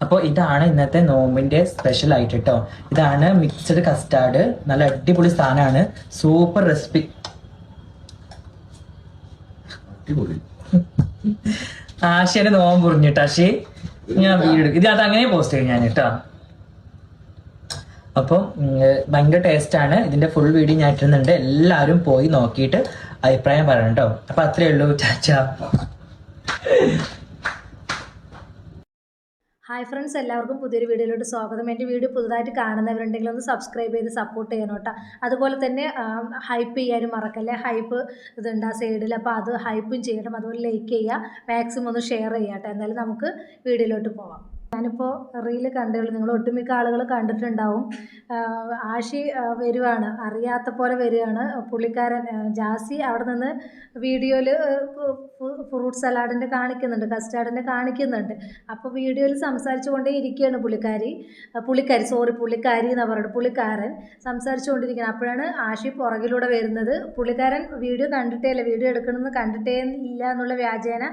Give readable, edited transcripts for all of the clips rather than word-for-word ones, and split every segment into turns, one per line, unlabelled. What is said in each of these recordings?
അപ്പോൾ ഇതാണ് ഇന്നത്തെ നോമ്പിന്റെ സ്പെഷ്യൽ ആയിട്ട് കേട്ടോ. ഇതാണ് മിക്സഡ് കസ്റ്റാർഡ്. നല്ല അടിപൊളി സാധനമാണ്. Super recipe. ആശയുടെ നോമ്പ് മുറിഞ്ഞിട്ട് ആശി ഞാൻ വീഡിയോ എടുക്കും. ഇത് അത് അങ്ങനെ പോസ്റ്റ് ചെയ്യും ഞാൻ കേട്ടോ. അപ്പം ഭയങ്കര ടേസ്റ്റാണ്. ഇതിന്റെ ഫുൾ വീഡിയോ ഞാൻ ഇട്ടിരുന്നുണ്ട്. എല്ലാവരും പോയി നോക്കിയിട്ട് അഭിപ്രായം പറയണം കേട്ടോ. അപ്പൊ അത്രേ ഉള്ളൂ. ചാച്ചാ.
ഹായ് ഫ്രണ്ട്സ്, എല്ലാവർക്കും പുതിയൊരു വീഡിയോയിലോട്ട് സ്വാഗതം. എൻ്റെ വീഡിയോ പുതുതായിട്ട് കാണുന്നവരുണ്ടെങ്കിൽ ഒന്ന് സബ്സ്ക്രൈബ് ചെയ്ത് സപ്പോർട്ട് ചെയ്യണം കേട്ടോ. അതുപോലെ തന്നെ ഹൈപ്പ് ചെയ്യാനും മറക്കല്ലേ. ഹൈപ്പ് ഇതുണ്ട് ആ സൈഡിൽ, അപ്പോൾ അത് ഹൈപ്പും ചെയ്യണം. അതുപോലെ ലൈക്ക് ചെയ്യുക, മാക്സിമം ഒന്ന് ഷെയർ ചെയ്യുക കേട്ടോ. എന്തായാലും നമുക്ക് വീഡിയോയിലോട്ട് പോവാം. ഞാനിപ്പോൾ റീല് കണ്ടുള്ളൂ, നിങ്ങൾ ഒട്ടുമിക്ക ആളുകൾ കണ്ടിട്ടുണ്ടാവും. ആഷി വരുവാണ്, അറിയാത്ത പോലെ വരികയാണ്. പുള്ളിക്കാരൻ ജാസി അവിടെ നിന്ന് വീഡിയോയിൽ ഫ്രൂട്ട് സലാഡിൻ്റെ കാണിക്കുന്നുണ്ട്, കസ്റ്റാർഡിൻ്റെ കാണിക്കുന്നുണ്ട്. അപ്പോൾ വീഡിയോയിൽ സംസാരിച്ചു കൊണ്ടേ ഇരിക്കുകയാണ് പുള്ളിക്കാരി എന്നാണ് പറയുന്നത്. പുള്ളിക്കാരൻ സംസാരിച്ചു കൊണ്ടിരിക്കുകയാണ്. അപ്പോഴാണ് ആഷി പുറകിലൂടെ വരുന്നത്. പുള്ളിക്കാരൻ വീഡിയോ കണ്ടിട്ടേ ഇല്ല, വീഡിയോ എടുക്കണമെന്ന് കണ്ടിട്ടേ ഇല്ല എന്നുള്ള വ്യാജേന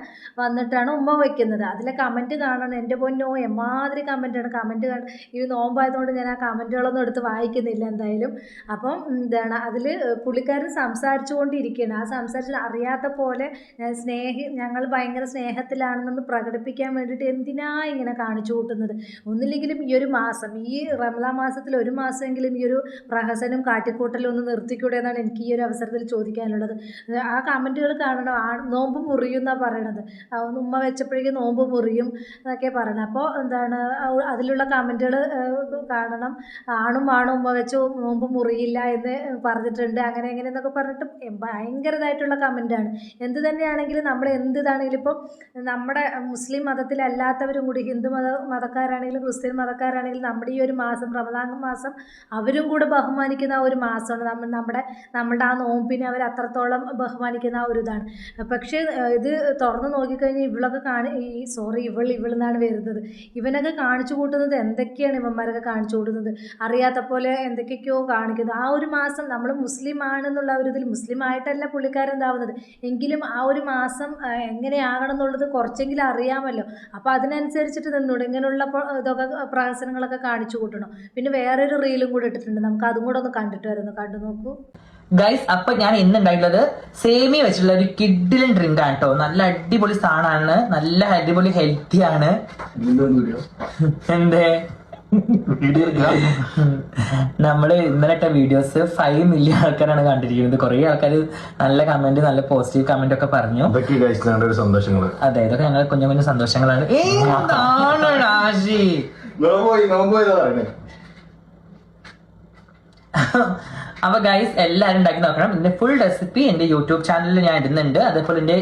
വന്നിട്ടാണ് ഉമ്മ വയ്ക്കുന്നത്. അതിലെ കമൻറ്റ് കാണണം, എൻ്റെ പൊന്നോ എമ്മാതിരി കമൻറ്റാണ്. കമൻറ്റ് ഈ നോമ്പായതുകൊണ്ട് ഞാൻ ആ കമൻറ്റുകളൊന്നും എടുത്ത് വായിക്കുന്നില്ല എന്തായാലും. അപ്പം എന്താണ് അതിൽ പുള്ളിക്കാരൻ സംസാരിച്ചു കൊണ്ടിരിക്കുകയാണ്. ആ സംസാരിച്ച് അറിയാത്ത പോലെ ഞങ്ങൾ ഭയങ്കര സ്നേഹത്തിലാണെന്ന് പ്രകടിപ്പിക്കാൻ വേണ്ടിയിട്ട് എന്തിനാ ഇങ്ങനെ കാണിച്ചു കൂട്ടുന്നത്? ഒന്നില്ലെങ്കിലും ഈ ഒരു മാസം, ഈ റമദാൻ മാസത്തിൽ ഒരു മാസമെങ്കിലും ഈ ഒരു പ്രഹസനും കാട്ടിക്കൂട്ടലും ഒന്ന് നിർത്തിക്കൂടെ എന്നാണ് എനിക്ക് ഈ ഒരു അവസരത്തിൽ ചോദിക്കാനുള്ളത്. ആ കമൻറ്റുകൾ കാണണം. നോമ്പ് മുറിയും എന്നാണ് പറയണത്. ഉമ്മ വെച്ചപ്പോഴേക്കും നോമ്പ് മുറിയും എന്നൊക്കെ പറയണം. അപ്പോൾ എന്താണ് അതിലുള്ള കമൻറ്റുകൾ കാണണം. ആണും ഉമ്മ വെച്ച് നോമ്പ് മുറിയില്ല എന്ന് പറഞ്ഞിട്ടുണ്ട്, അങ്ങനെ എങ്ങനെ എന്നൊക്കെ പറഞ്ഞിട്ട് ഭയങ്കരതായിട്ടുള്ള കമൻറ്റാണ്. എന്ത് തന്നെയാണെങ്കിലും നമ്മൾ എന്തിതാണെങ്കിലും ഇപ്പം നമ്മുടെ മുസ്ലിം മതത്തിലല്ലാത്തവരും കൂടി ഹിന്ദു മതക്കാരാണെങ്കിലും ക്രിസ്ത്യൻ മതക്കാരാണെങ്കിലും നമ്മുടെ ഈ ഒരു മാസം റമദാൻ മാസം അവരും കൂടെ ബഹുമാനിക്കുന്ന ഒരു മാസമാണ്. നമ്മളുടെ ആ നോമ്പിനെ അവർ അത്രത്തോളം ബഹുമാനിക്കുന്ന ആ ഒരു ഇതാണ്. പക്ഷേ ഇത് തുറന്ന് നോക്കിക്കഴിഞ്ഞാൽ ഇവളെന്നാണ് വരുന്നത്. ഇവനൊക്കെ കാണിച്ചു കൂട്ടുന്നത് എന്തൊക്കെയാണ്, ഇവന്മാരൊക്കെ കാണിച്ചു കൂട്ടുന്നത് അറിയാത്ത പോലെ എന്തൊക്കെയൊക്കെയോ കാണിക്കുന്നത്. ആ ഒരു മാസം നമ്മൾ മുസ്ലിം ആണെന്നുള്ള ഒരു ഇതിൽ, മുസ്ലിം ആയിട്ടല്ല പുള്ളിക്കാരൻ എന്താവുന്നത്, എങ്കിലും ആ ഒരു മാസം എങ്ങനെയാകണം എന്നുള്ളത് കുറച്ചെങ്കിലും അറിയാമല്ലോ. അപ്പോൾ അതിനനുസരിച്ചിട്ട് നിന്നൂടെ. ഇങ്ങനെയുള്ള ഇതൊക്കെ പ്രഹസനങ്ങളൊക്കെ കാണിച്ചു കൂട്ടണം. പിന്നെ വേറൊരു റീലും കൂടെ ഇട്ടിട്ടുണ്ട്, നമുക്ക് അതും കൂടെ ഒന്ന് കണ്ടിട്ട് വരുന്നു. കണ്ടു നോക്കൂ
ഗൈസ്. അപ്പൊ ഞാൻ ഇന്ന് ഉണ്ടായിട്ടുള്ളത് സേമിയ വെച്ചിട്ടുള്ള ഒരു കിഡിലൻ ഡ്രിങ്ക് ആണ് കേട്ടോ. നല്ല അടിപൊളി സാധനമാണ്, നല്ല അടിപൊളി ഹെൽത്തി ആണ്. എന്തേ നമ്മള് ഇന്നലെ ഇട്ട വീഡിയോസ് 5 മില്യൺ ആൾക്കാരാണ് കണ്ടിരിക്കുന്നത്. കുറെ ആൾക്കാർ നല്ല കമന്റ്, നല്ല പോസിറ്റീവ് കമന്റ് ഒക്കെ പറഞ്ഞു. അതെ, ഇതൊക്കെ ഞങ്ങൾ കുഞ്ഞു കുഞ്ഞു സന്തോഷങ്ങളാണ്. അപ്പൊ ഗൈസ് എല്ലാവരും ഉണ്ടാക്കി നോക്കണം. ഇതിന്റെ ഫുൾ റെസിപ്പി എന്റെ യൂട്യൂബ് ചാനലിൽ ഞാൻ ഇടുന്നുണ്ട്. അതേപോലെ എന്റെ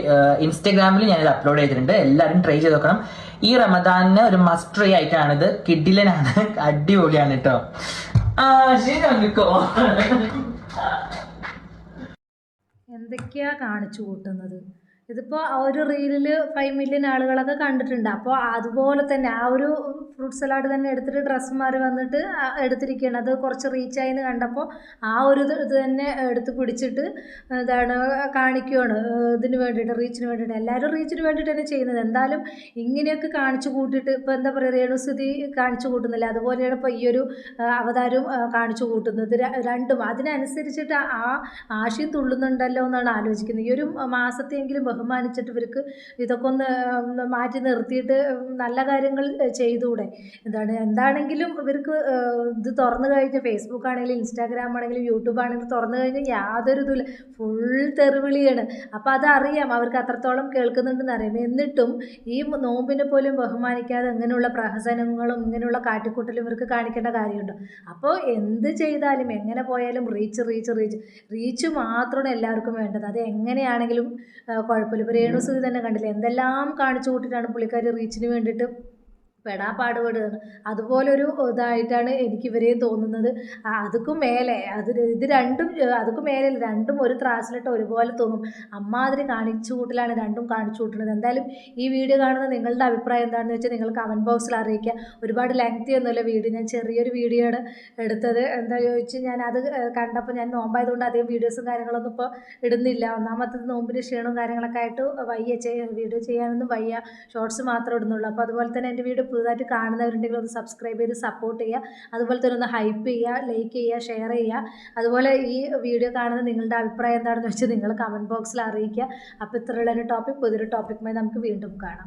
ഇൻസ്റ്റാഗ്രാമിൽ ഞാൻ ഇത് അപ്ലോഡ് ചെയ്തിട്ടുണ്ട്. എല്ലാവരും ട്രൈ ചെയ്ത് നോക്കണം. ഈ റമദാനിന് ഒരു മസ്റ്റ് ട്രൈ ആയിട്ടാണിത്. കിഡിലനാണ്, അടിപൊളിയാണ് കേട്ടോ.
എന്തൊക്കെയാ കാണിച്ചു കൂട്ടുന്നത്. ഇതിപ്പോൾ ആ ഒരു റീലിൽ 5 മില്യൺ ആളുകളൊക്കെ കണ്ടിട്ടുണ്ട്. അപ്പോൾ അതുപോലെ തന്നെ ആ ഒരു ഫ്രൂട്ട് സലാഡ് തന്നെ എടുത്തിട്ട് ഡ്രസ്സുമാർ വന്നിട്ട് എടുത്തിരിക്കുകയാണ്. അത് കുറച്ച് റീച്ചായി എന്ന് കണ്ടപ്പോൾ ആ ഒരു ഇത് തന്നെ എടുത്ത് പിടിച്ചിട്ട് എന്താണ് കാണിക്കുകയാണ്. ഇതിന് വേണ്ടിയിട്ട്, റീച്ചിന് വേണ്ടിയിട്ട്. എല്ലാവരും റീച്ചിന് വേണ്ടിയിട്ട് തന്നെ ചെയ്യുന്നത്. എന്തായാലും ഇങ്ങനെയൊക്കെ കാണിച്ചു കൂട്ടിയിട്ട് ഇപ്പോൾ എന്താ പറയുക, രേണുസുതി കാണിച്ചു കൂട്ടുന്നില്ല, അതുപോലെയാണ് ഇപ്പോൾ ഈ ഒരു അവതാരവും കാണിച്ചു കൂട്ടുന്നത്. രണ്ടും അതിനനുസരിച്ചിട്ട് ആശയം തുള്ളുന്നുണ്ടല്ലോ എന്നാണ് ആലോചിക്കുന്നത്. ഈ ഒരു മാസത്തെയെങ്കിലും ബഹുമാനിച്ചിട്ട് ഇവർക്ക് ഇതൊക്കെ ഒന്ന് മാറ്റി നിർത്തിയിട്ട് നല്ല കാര്യങ്ങൾ ചെയ്തുകൂടെ? എന്താണെങ്കിലും ഇവർക്ക് ഇത് തുറന്നു കഴിഞ്ഞാൽ, ഫേസ്ബുക്ക് ആണെങ്കിലും ഇൻസ്റ്റാഗ്രാം ആണെങ്കിലും യൂട്യൂബ് ആണെങ്കിലും തുറന്നു കഴിഞ്ഞാൽ യാതൊരു ഇതുമില്ല, ഫുൾ തെറിവിളിയാണ്. അപ്പോൾ അതറിയാം, അവർക്ക് അത്രത്തോളം കേൾക്കുന്നുണ്ടെന്ന് അറിയാം. എന്നിട്ടും ഈ നോമ്പിനെ പോലും ബഹുമാനിക്കാതെ ഇങ്ങനെയുള്ള പ്രഹസനങ്ങളും ഇങ്ങനെയുള്ള കാട്ടിക്കൂട്ടലും ഇവർക്ക് കാണിക്കേണ്ട കാര്യമുണ്ടോ? അപ്പോൾ എന്ത് ചെയ്താലും എങ്ങനെ പോയാലും റീച്ച് മാത്രമാണ് എല്ലാവർക്കും വേണ്ടത്. അത് എങ്ങനെയാണെങ്കിലും കുഴപ്പമില്ല. ഇപ്പോൾ രേണുസുതി തന്നെ കണ്ടില്ലേ, എന്തെല്ലാം കാണിച്ചു കൂട്ടിയിട്ടാണ് പുള്ളിക്കാരി റീച്ചിന് വേണ്ടിയിട്ട് പാടുപെടുകയാണ്. അതുപോലൊരു ഇതായിട്ടാണ് എനിക്ക് ഇവരെയും തോന്നുന്നത്. അതുക്കും മേലെ ഇത് രണ്ടും അതുക്കും മേലെ രണ്ടും ഒരു ത്രാസിലിട്ട് ഒരുപോലെ തോന്നും. അമ്മാതിരി കാണിച്ചു കൂട്ടലാണ് രണ്ടും കാണിച്ചു കൂട്ടുന്നത്. എന്തായാലും ഈ വീഡിയോ കാണുന്ന നിങ്ങളുടെ അഭിപ്രായം എന്താണെന്ന് വെച്ചാൽ നിങ്ങൾ കമൻറ്റ് ബോക്സിൽ അറിയിക്കുക. ഒരുപാട് ലെങ്തി ഒന്നുമില്ല വീഡിയോ, ഞാൻ ചെറിയൊരു വീഡിയോ ആണ് എടുത്തത്. എന്താ ചോദിച്ച് ഞാൻ അത് കണ്ടപ്പോൾ, ഞാൻ നോമ്പായതുകൊണ്ട് അധികം വീഡിയോസും കാര്യങ്ങളൊന്നും ഇപ്പോൾ ഇടുന്നില്ല. ഒന്നാമത്തത് നോമ്പിൻ്റെ ക്ഷീണവും കാര്യങ്ങളൊക്കെ ആയിട്ട് വീഡിയോ ചെയ്യാനൊന്നും വയ്യ, ഷോർട്സ് മാത്രമേ ഇടുന്നുള്ളൂ. അപ്പോൾ അതുപോലെ തന്നെ എൻ്റെ വീഡിയോ പുതുതായിട്ട് കാണുന്നവരുണ്ടെങ്കിൽ ഒന്ന് സബ്സ്ക്രൈബ് ചെയ്ത് സപ്പോർട്ട് ചെയ്യുക. അതുപോലെ തന്നെ ഒന്ന് ഹൈപ്പ് ചെയ്യുക, ലൈക്ക് ചെയ്യുക, ഷെയർ ചെയ്യുക. അതുപോലെ ഈ വീഡിയോ കാണുന്ന നിങ്ങളുടെ അഭിപ്രായം എന്താണെന്ന് വെച്ചാൽ നിങ്ങൾ കമൻറ്റ് ബോക്സിൽ അറിയിക്കുക. അപ്പോൾ ഇത്രയുള്ള ഒരു ടോപ്പിക് പുതിയൊരു ടോപ്പിക്കുമായി നമുക്ക് വീണ്ടും കാണാം.